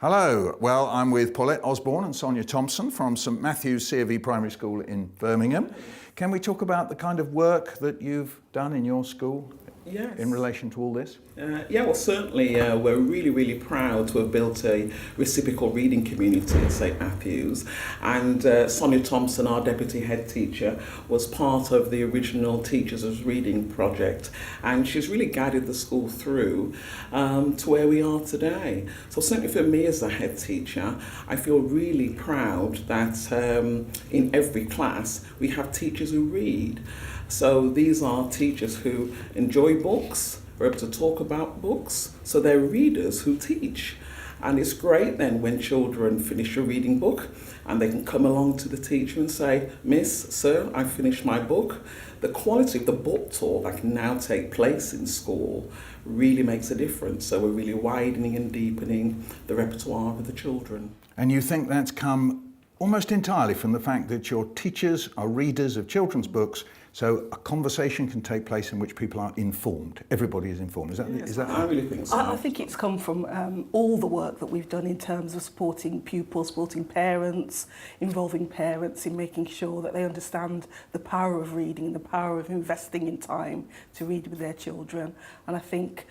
Hello, well I'm with Paulette Osborne and Sonia Thompson from St Matthew's C.V. Primary School in Birmingham. Can we talk about the kind of work that you've done in your school in relation to all this? Well certainly we're really proud to have built a reciprocal reading community at St Matthew's, and Sonia Thompson, our deputy head teacher, was part of the original Teachers as Reading project, and she's really guided the school through to where we are today. So certainly for me as a head teacher, I feel really proud that in every class we have teachers who read. So these are teachers who enjoy books, are able to talk about books, so they're readers who teach. And it's great then when children finish a reading book and they can come along to the teacher and say, "Miss, Sir, I finished my book." The quality of the book talk that can now take place in school really makes a difference. So we're really widening and deepening the repertoire of the children. And you think that's come almost entirely from the fact that your teachers are readers of children's books, so a conversation can take place in which people are informed. Everybody is informed. Is that I really think so. I think it's come from all the work that we've done in terms of supporting pupils, supporting parents, involving parents in making sure that they understand the power of reading and the power of investing in time to read with their children. And I think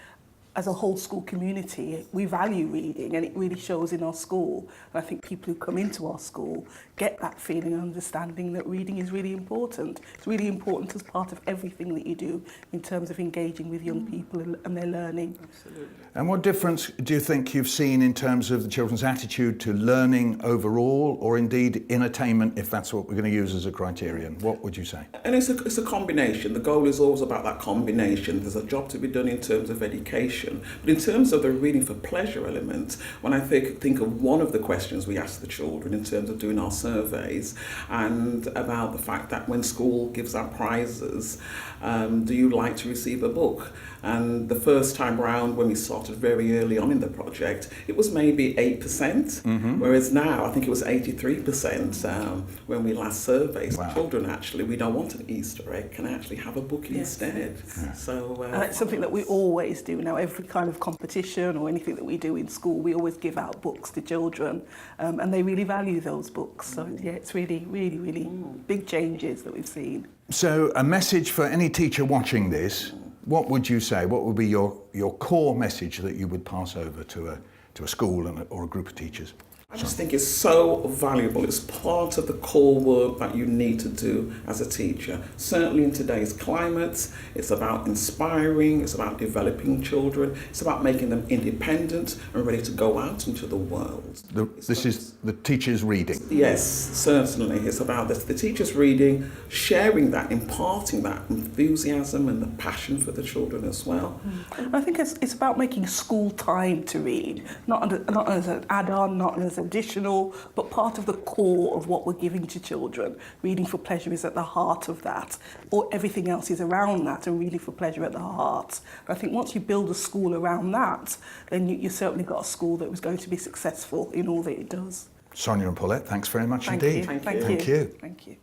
as a whole school community, we value reading, and it really shows in our school. And I think people who come into our school get that feeling and understanding that reading is really important. It's really important as part of everything that you do in terms of engaging with young people and their learning. Absolutely. And what difference do you think you've seen in terms of the children's attitude to learning overall, or indeed in attainment, if that's what we're going to use as a criterion? What would you say? And it's a combination. The goal is always about that combination. There's a job to be done in terms of education. But in terms of the reading for pleasure element, when I think of one of the questions we ask the children in terms of doing our surveys, and about the fact that when school gives out prizes, do you like to receive a book? And the first time round, when we started very early on in the project, it was maybe 8%, whereas now I think it was 83% when we last surveyed. Wow. Children actually, we don't want an Easter egg, can actually have a book instead. Yeah. So And it's something that we always do now. Every kind of competition or anything that we do in school, we always give out books to children, and they really value those books. So yeah, it's really big changes that we've seen. So a message for any teacher watching this, what would you say? What would be your core message that you would pass over to a school or a group of teachers? I just think it's so valuable. It's part of the core work that you need to do as a teacher. Certainly in today's climate, it's about inspiring, it's about developing children, it's about making them independent and ready to go out into the world. This is the teacher's reading. Yes, certainly. It's about the teacher's reading, sharing that, imparting that enthusiasm and the passion for the children as well. I think it's about making school time to read, not as an add-on, not as additional, but part of the core of what we're giving to children. Reading for pleasure is at the heart of that, or everything else is around that, and reading for pleasure at the heart. I think once you build a school around that, then you certainly got a school that was going to be successful in all that it does. Sonia and Paulette, thanks very much indeed. Thank you. Thank you. Thank you.